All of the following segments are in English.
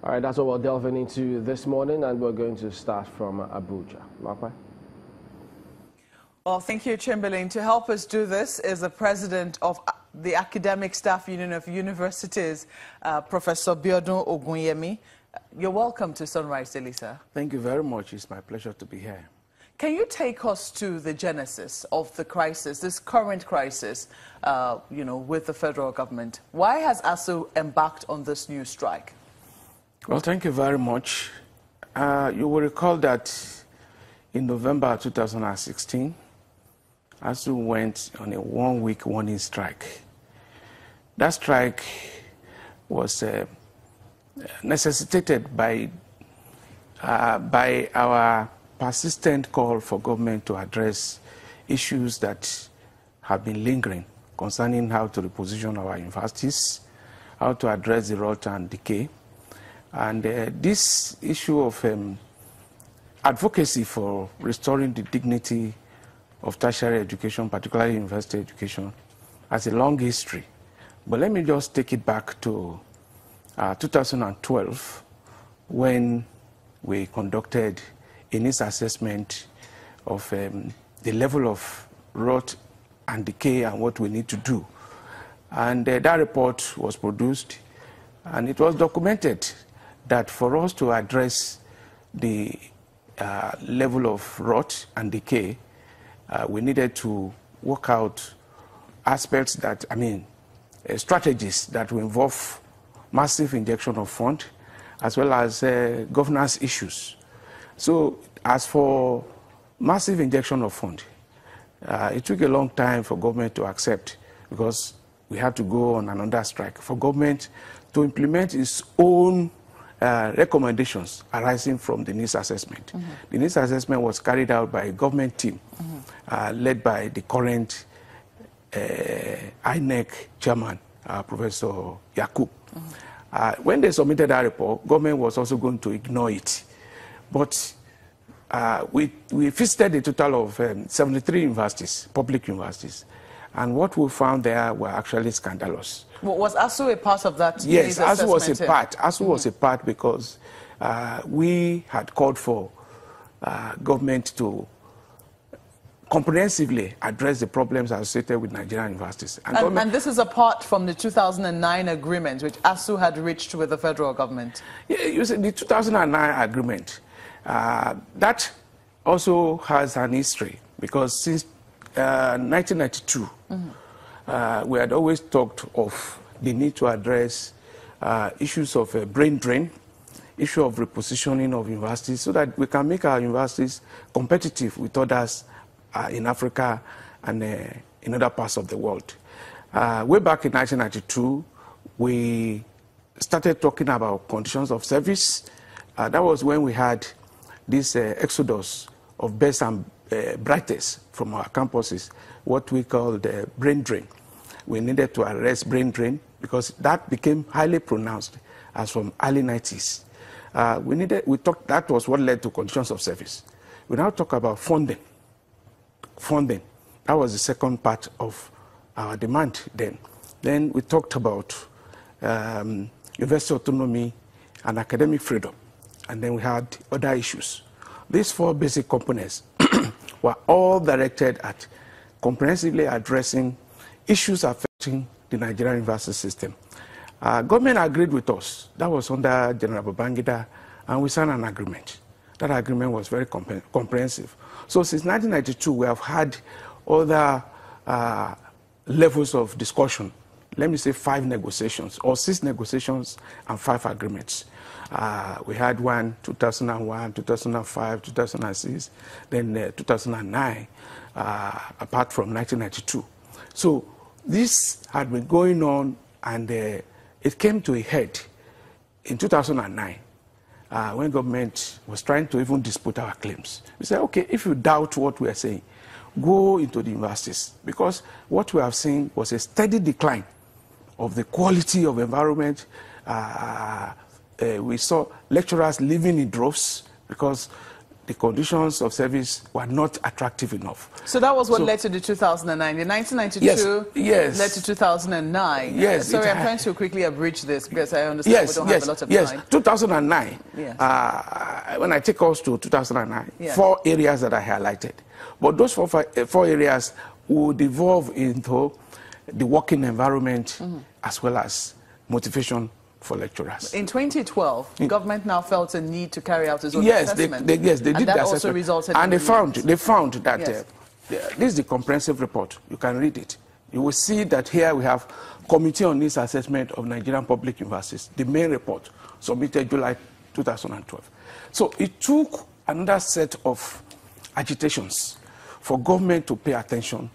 All right, that's what we're delving into this morning, and we're going to start from Abuja. Makwa? Well, thank you, Chamberlain. To help us do this is the president of the Academic Staff Union of Universities, Professor Pt.1 Ogunyemi. You're welcome to Sunrise Daily, sir. Thank you very much. It's my pleasure to be here. Can you take us to the genesis of the crisis, this current crisis, with the federal government? Why has ASUU embarked on this new strike? Well, thank you very much. You will recall that in November 2016, ASUU went on a one-week warning strike. That strike was necessitated by our persistent call for government to address issues that have been lingering concerning how to reposition our universities, how to address the rot and decay. And this issue of advocacy for restoring the dignity of tertiary education, particularly university education, has a long history. But let me just take it back to 2012, when we conducted a needs assessment of the level of rot and decay and what we need to do. And that report was produced, and it was documented that for us to address the level of rot and decay, we needed to work out aspects that, strategies that will involve massive injection of fund, as well as governance issues. So as for massive injection of fund, it took a long time for government to accept, because we had to go on another strike for government to implement its own recommendations arising from the needs assessment. Mm-hmm. The needs assessment was carried out by a government team led by the current INEC chairman, Professor Yakub. Mm-hmm. When they submitted that report, government was also going to ignore it. But we visited a total of 73 universities, public universities, and what we found there were actually scandalous. Was ASUU a part of that? Yes, ASUU was a part. ASUU was a part because we had called for government to comprehensively address the problems associated with Nigerian universities. And this is apart from the 2009 agreement, which ASUU had reached with the federal government. Yeah, you see, the 2009 agreement, that also has an history, because since 1992, we had always talked of the need to address issues of brain drain, issue of repositioning of universities, so that we can make our universities competitive with others in Africa and in other parts of the world. Way back in 1992, we started talking about conditions of service. That was when we had this exodus of best and brightest from our campuses, what we call the brain drain. We needed to arrest brain drain because that became highly pronounced as from early 90s. That was what led to conditions of service. We now talk about funding. Funding, that was the second part of our demand then. Then we talked about university autonomy and academic freedom. And then we had other issues. These four basic components were all directed at comprehensively addressing issues affecting the Nigerian university system. Government agreed with us. That was under General Babangida, and we signed an agreement. That agreement was very comprehensive. So since 1992, we have had other levels of discussion. Let me say 5 negotiations, or 6 negotiations and 5 agreements. We had one 2001, 2005, 2006, then 2009, apart from 1992. So this had been going on, and it came to a head in 2009 when government was trying to even dispute our claims. We said, okay, if you doubt what we are saying, go into the universities, because what we have seen was a steady decline of the quality of environment. We saw lecturers living in droves because the conditions of service were not attractive enough. So that was what led to the 2009. The 1992 yes. led to 2009. Yes. Sorry, I'm trying to quickly abridge this because I understand we don't have a lot of time. Yes, 2009. Yes. When I take us to 2009, yes. 4 areas that I highlighted. But those four areas would evolve into the working environment as well as motivation for lecturers. In 2012, the government now felt a need to carry out its own assessment. They did and that the also assessment. resulted and in they found that yes. This is the comprehensive report. You can read it. You will see that here we have Committee on Needs Assessment of Nigerian Public Universities, the main report submitted July 2012. So it took another set of agitations for government to pay attention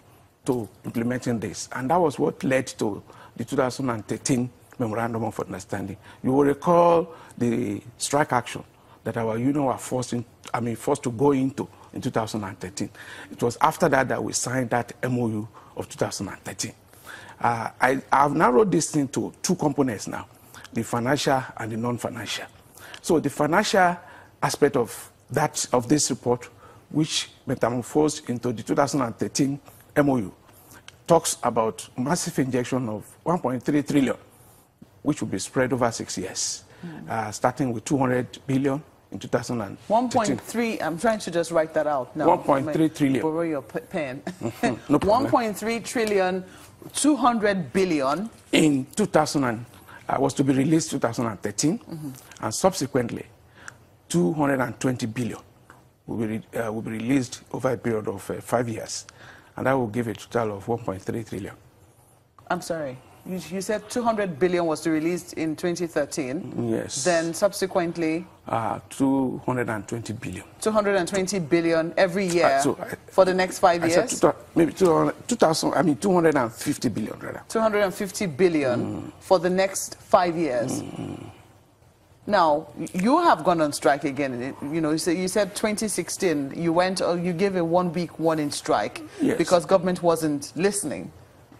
to implementing this. And that was what led to the 2013 Memorandum of Understanding. You will recall the strike action that our union were forced to go into in 2013. It was after that we signed that MOU of 2013. I have narrowed this thing to 2 components now, the financial and the non-financial. So the financial aspect of this report, which metamorphosed into the 2013 MOU, talks about massive injection of 1.3 trillion, which will be spread over 6 years, starting with 200 billion in 2013. 1.3, I'm trying to just write that out now. 1.3 trillion. Borrow your pen. No problem. 1.3 trillion, 200 billion. In 2000, was to be released 2013, and subsequently 220 billion will be released over a period of 5 years, and that will give a total of 1.3 trillion. I'm sorry. You said 200 billion was released in 2013. Yes. Then subsequently 220 billion. 220 billion every year for the next 5 years. Maybe 250 billion rather. 250 billion for the next 5 years. Now, you have gone on strike again. You know, you said 2016 you gave a 1-week warning strike because government wasn't listening.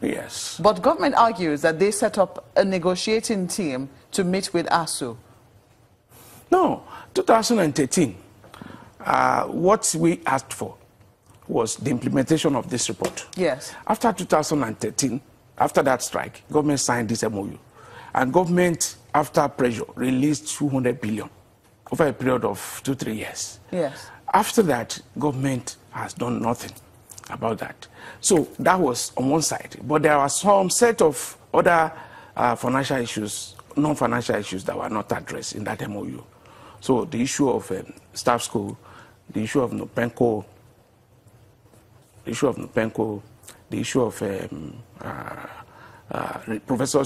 Yes. But government argues that they set up a negotiating team to meet with ASUU. No, 2013, what we asked for was the implementation of this report. Yes. After 2013, after that strike, government signed this MOU. And government, after pressure, released 200 billion over a period of 2-3 years. Yes. After that, government has done nothing about that. So that was on one side. But there are some set of other financial issues, non-financial issues that were not addressed in that MOU. So the issue of staff school, the issue of Nopenco, the issue of professors